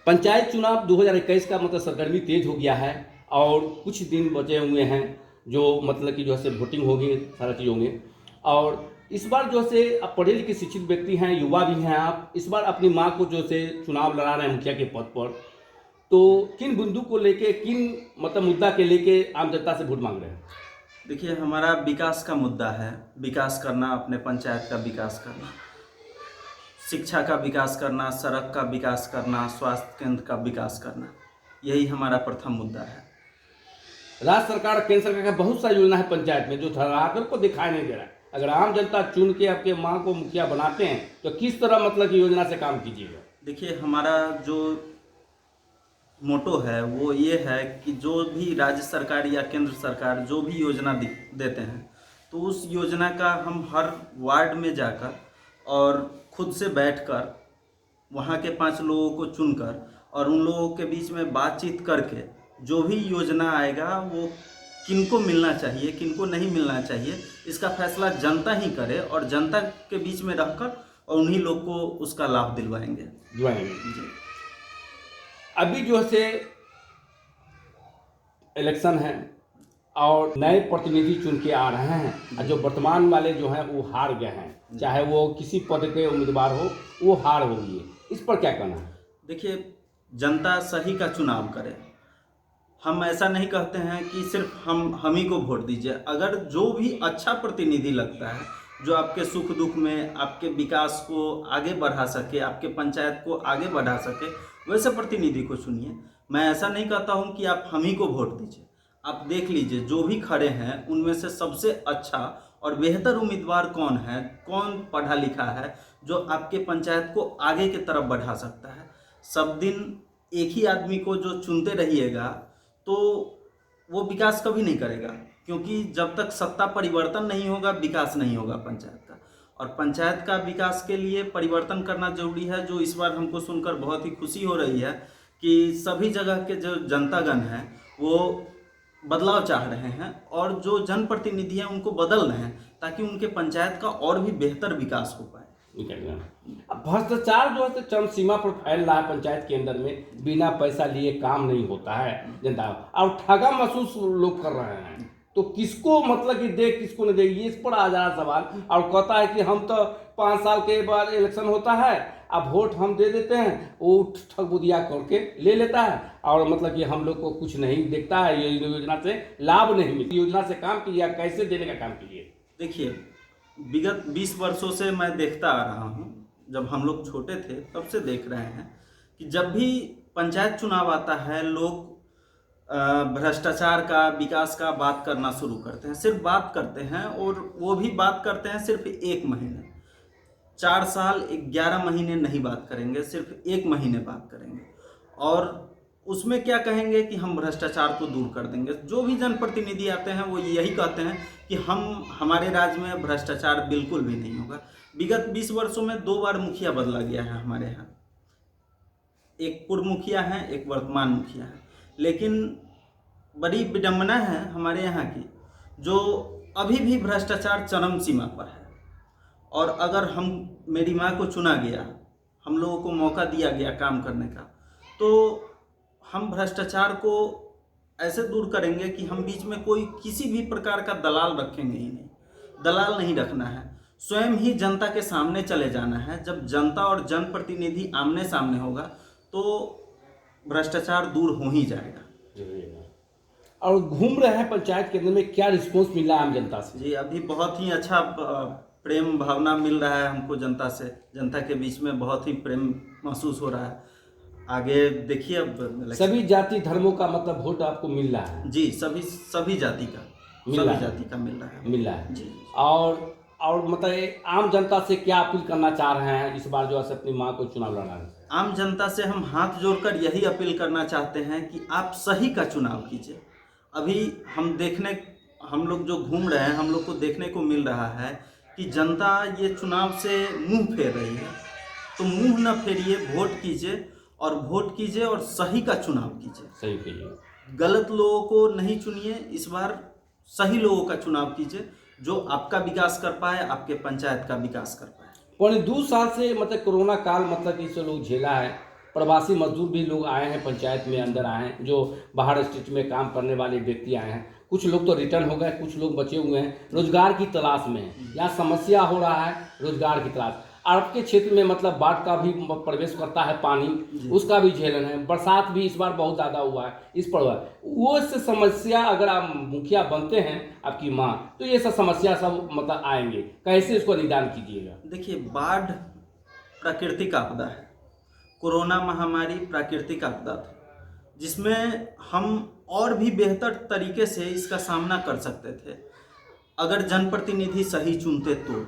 पंचायत चुनाव 2021 का मतलब सरगर्मी तेज हो गया है और कुछ दिन बचे हुए हैं जो मतलब कि जो है से वोटिंग होगी, सारा चीज़ होंगे। और इस बार जो से आप पढ़े लिखे शिक्षित व्यक्ति हैं, युवा भी हैं, आप इस बार अपनी माँ को जो से चुनाव लड़ा रहे हैं मुखिया के पद पर, तो किन बिंदु को लेके, किन मतलब मुद्दा के लेके आम जनता से वोट मांग रहे हैं? देखिए, हमारा विकास का मुद्दा है। विकास करना, अपने पंचायत का विकास करना, शिक्षा का विकास करना, सड़क का विकास करना, स्वास्थ्य केंद्र का विकास करना, यही हमारा प्रथम मुद्दा है। राज्य सरकार, केंद्र सरकार का बहुत सारी योजना है पंचायत में जो धरातल को दिखाई नहीं दे रहा है। अगर आम जनता चुन के आपके माँ को मुखिया बनाते हैं तो किस तरह मतलब कि योजना से काम कीजिएगा? देखिए, हमारा जो मोटो है वो ये है कि जो भी राज्य सरकार या केंद्र सरकार जो भी योजना देते हैं, तो उस योजना का हम हर वार्ड में जाकर और खुद से बैठकर वहाँ के 5 लोगों को चुनकर और उन लोगों के बीच में बातचीत करके जो भी योजना आएगा वो किनको मिलना चाहिए, किनको नहीं मिलना चाहिए, इसका फैसला जनता ही करे और जनता के बीच में रहकर और उन्हीं लोग को उसका लाभ दिलवाएंगे। जी। अभी जो से इलेक्शन है और नए प्रतिनिधि चुन के आ रहे हैं और जो वर्तमान वाले जो हैं वो हार गए हैं, चाहे वो किसी पद के उम्मीदवार हो, वो हार हो गई है। इस पर क्या कहना है? देखिए, जनता सही का चुनाव करे। हम ऐसा नहीं कहते हैं कि सिर्फ हम ही को वोट दीजिए। अगर जो भी अच्छा प्रतिनिधि लगता है, जो आपके सुख दुख में आपके विकास को आगे बढ़ा सके, आपके पंचायत को आगे बढ़ा सके, वैसे प्रतिनिधि को चुनिए। मैं ऐसा नहीं कहता हूं कि आप हम ही को वोट दीजिए। आप देख लीजिए जो भी खड़े हैं उनमें से सबसे अच्छा और बेहतर उम्मीदवार कौन है, कौन पढ़ा लिखा है, जो आपके पंचायत को आगे की तरफ बढ़ा सकता है। सब दिन एक ही आदमी को जो चुनते रहिएगा तो वो विकास कभी नहीं करेगा, क्योंकि जब तक सत्ता परिवर्तन नहीं होगा विकास नहीं होगा पंचायत का। और पंचायत का विकास के लिए परिवर्तन करना जरूरी है। जो इस बार हमको सुनकर बहुत ही खुशी हो रही है कि सभी जगह के जो जनतागण हैं वो बदलाव चाह रहे हैं और जो जनप्रतिनिधि हैं उनको बदल रहे हैं ताकि उनके पंचायत का और भी बेहतर विकास हो पाए। अब भ्रष्टाचार जो है तो चरम सीमा पर फैल रहा है पंचायत के अंदर में, बिना पैसा लिए काम नहीं होता है जनता, और ठगा महसूस लोग कर रहे हैं। तो किसको मतलब कि दे, किसको नहीं दे, ये इस पर आ जा रहा सवाल। और कहता है कि हम तो 5 साल के बाद इलेक्शन होता है, अब वोट हम दे देते हैं, वो ठगबुदिया करके ले लेता है और मतलब कि हम लोग को कुछ नहीं देखता है, ये योजना से लाभ नहीं मिलता। योजना से काम कीजिए, कैसे देने का काम कीजिए? देखिए, विगत 20 वर्षों से मैं देखता आ रहा हूँ, जब हम लोग छोटे थे तब से देख रहे हैं कि जब भी पंचायत चुनाव आता है लोग भ्रष्टाचार का, विकास का बात करना शुरू करते हैं। सिर्फ बात करते हैं और वो भी बात करते हैं सिर्फ 1 महीने। 4 साल 11 महीने नहीं बात करेंगे, सिर्फ 1 महीने बात करेंगे और उसमें क्या कहेंगे कि हम भ्रष्टाचार को दूर कर देंगे। जो भी जनप्रतिनिधि आते हैं वो यही कहते हैं कि हमारे राज्य में भ्रष्टाचार बिल्कुल भी नहीं होगा। विगत 20 वर्षों में 2 बार मुखिया बदला गया है हमारे यहाँ। एक पूर्व मुखिया है, एक वर्तमान मुखिया है। लेकिन बड़ी विडंबना है हमारे यहाँ की, जो अभी भी भ्रष्टाचार चरम सीमा पर है। और अगर मेरी माँ को चुना गया, हम लोगों को मौका दिया गया काम करने का, तो हम भ्रष्टाचार को ऐसे दूर करेंगे कि हम बीच में कोई किसी भी प्रकार का दलाल रखेंगे ही नहीं। दलाल नहीं रखना है, स्वयं ही जनता के सामने चले जाना है। जब जनता और जनप्रतिनिधि आमने सामने होगा तो भ्रष्टाचार दूर हो ही जाएगा। और घूम रहे हैं पंचायत के अंदर में, क्या रिस्पॉन्स मिल रहा है आम जनता से? जी, अभी बहुत ही अच्छा प्रेम भावना मिल रहा है हमको जनता से। जनता के बीच में बहुत ही प्रेम महसूस हो रहा है। आगे देखिए, अब सभी जाति धर्मों का मतलब वोट आपको मिल रहा है? जी, सभी जाति का मिल रहा है जी। और मतलब आम जनता से क्या अपील करना चाह रहे हैं इस बार जो है अपनी माँ को चुनाव लड़ना है? आम जनता से हम हाथ जोड़कर यही अपील करना चाहते हैं कि आप सही का चुनाव कीजिए। अभी हम लोग जो घूम रहे हैं, हम लोग को देखने को मिल रहा है कि जनता ये चुनाव से मुंह फेर रही है। तो मुंह न फेरिए, वोट कीजिए और सही का चुनाव कीजिए। सही कीजिए, गलत लोगों को नहीं चुनिए। इस बार सही लोगों का चुनाव कीजिए जो आपका विकास कर पाए, आपके पंचायत का विकास कर पाए। 2 साल से मतलब कोरोना काल मतलब कि लोग झेला है, प्रवासी मजदूर भी लोग आए हैं, पंचायत में अंदर आए हैं, जो बाहर स्टेट में काम करने वाले व्यक्ति आए हैं। कुछ लोग तो रिटर्न हो गए, कुछ लोग बचे हुए हैं, रोजगार की तलाश में हैं। यहाँ समस्या हो रहा है रोजगार की तलाश। आपके क्षेत्र में मतलब बाढ़ का भी प्रवेश करता है पानी, उसका भी झेलन है। बरसात भी इस बार बहुत ज़्यादा हुआ है, इस पर हुआ है। वो से समस्या, अगर आप मुखिया बनते हैं आपकी माँ, तो ये सब समस्या सब मतलब आएंगे, कैसे इसको निदान कीजिएगा? देखिए, बाढ़ प्राकृतिक आपदा है। कोरोना महामारी प्राकृतिक आपदा थी, जिसमें हम और भी बेहतर तरीके से इसका सामना कर सकते थे अगर जनप्रतिनिधि सही चुनते तो।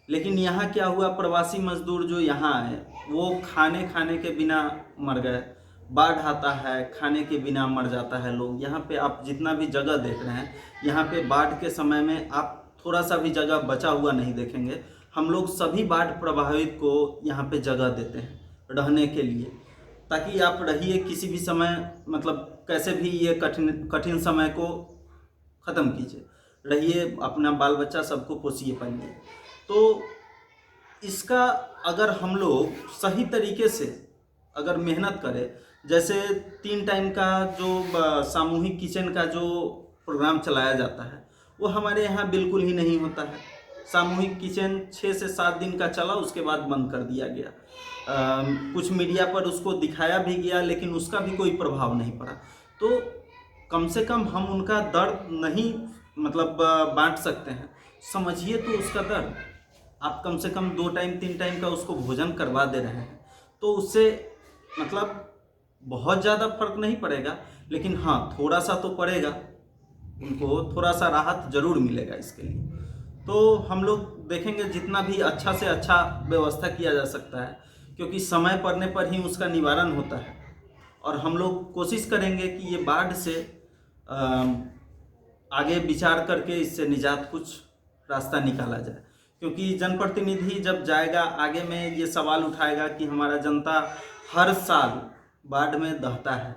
लेकिन यहाँ क्या हुआ, प्रवासी मजदूर जो यहाँ आए वो खाने के बिना मर गए। बाढ़ आता है, खाने के बिना मर जाता है लोग। यहाँ पे आप जितना भी जगह देख रहे हैं, यहाँ पे बाढ़ के समय में आप थोड़ा सा भी जगह बचा हुआ नहीं देखेंगे। हम लोग सभी बाढ़ प्रभावित को यहाँ पे जगह देते हैं रहने के लिए, ताकि आप रहिए किसी भी समय, मतलब कैसे भी ये कठिन समय को ख़त्म कीजिए, रहिए, अपना बाल बच्चा सबको पोसिए पालिए। तो इसका अगर हम लोग सही तरीके से अगर मेहनत करें, जैसे 3 टाइम का जो सामूहिक किचन का जो प्रोग्राम चलाया जाता है, वो हमारे यहाँ बिल्कुल ही नहीं होता है। सामूहिक किचन 6 से 7 दिन का चला, उसके बाद बंद कर दिया गया। कुछ मीडिया पर उसको दिखाया भी गया, लेकिन उसका भी कोई प्रभाव नहीं पड़ा। तो कम से कम हम उनका दर्द नहीं मतलब बांट सकते हैं, समझिए तो उसका दर्द। आप कम से कम 2 टाइम 3 टाइम का उसको भोजन करवा दे रहे हैं, तो उससे मतलब बहुत ज़्यादा फर्क नहीं पड़ेगा, लेकिन हाँ थोड़ा सा तो पड़ेगा, उनको थोड़ा सा राहत जरूर मिलेगा इसके लिए। तो हम लोग देखेंगे जितना भी अच्छा से अच्छा व्यवस्था किया जा सकता है, क्योंकि समय पड़ने पर ही उसका निवारण होता है। और हम लोग कोशिश करेंगे कि ये बाढ़ से आगे विचार करके इससे निजात कुछ रास्ता निकाला जाए। क्योंकि जनप्रतिनिधि जब जाएगा आगे में ये सवाल उठाएगा कि हमारा जनता हर साल बाढ़ में दहता है,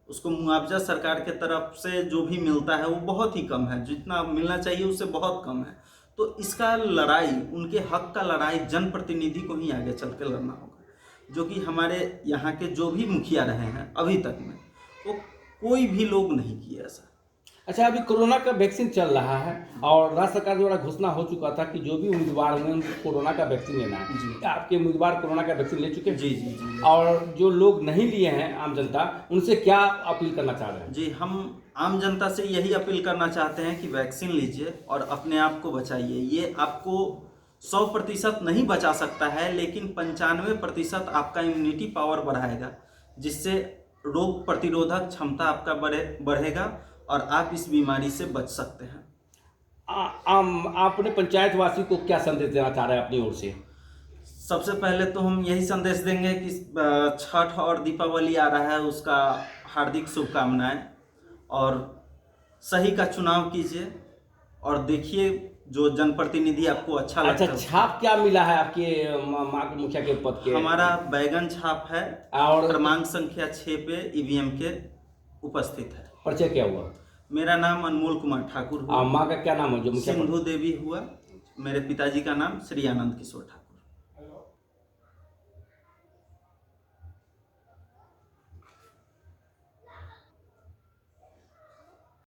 उसको मुआवजा सरकार के तरफ से जो भी मिलता है वो बहुत ही कम है, जितना मिलना चाहिए उससे बहुत कम है। तो इसका लड़ाई, उनके हक का लड़ाई जनप्रतिनिधि को ही आगे चल के लड़ना होगा, जो कि हमारे यहाँ के जो भी मुखिया रहे हैं अभी तक में, वो कोई भी लोग नहीं किए ऐसा। अच्छा, अभी कोरोना का वैक्सीन चल रहा है और राज्य सरकार द्वारा घोषणा हो चुका था कि जो भी उम्मीदवार होंगे उनको कोरोना का वैक्सीन लेना है। क्या आपके उम्मीदवार कोरोना का वैक्सीन ले चुके हैं? जी जी जी। और जो लोग नहीं लिए हैं, आम जनता, उनसे क्या अपील करना चाह रहे हैं? जी, हम आम जनता से यही अपील करना चाहते हैं कि वैक्सीन लीजिए और अपने आप को बचाइए। ये आपको 100% नहीं बचा सकता है, लेकिन 95% आपका इम्यूनिटी पावर बढ़ाएगा, जिससे रोग प्रतिरोधक क्षमता आपका बढ़ेगा और आप इस बीमारी से बच सकते हैं। आपने पंचायतवासी को क्या संदेश देना चाह रहे हैं अपनी ओर से? सबसे पहले तो हम यही संदेश देंगे कि छठ और दीपावली आ रहा है, उसका हार्दिक शुभकामनाएं, और सही का चुनाव कीजिए और देखिए जो जनप्रतिनिधि आपको अच्छा लगता है। अच्छा, छाप क्या मिला है आपके मुखिया के पद के? हमारा बैगन छाप है और क्रमांक संख्या 6 पे ईवीएम के उपस्थित है। परिचय क्या हुआ? मेरा नाम अनमोल कुमार ठाकुर हुआ। माँ का क्या नाम है जो मुखिया? सिंधु देवी हुआ। मेरे पिताजी का नाम श्री आनंद किशोर ठाकुर।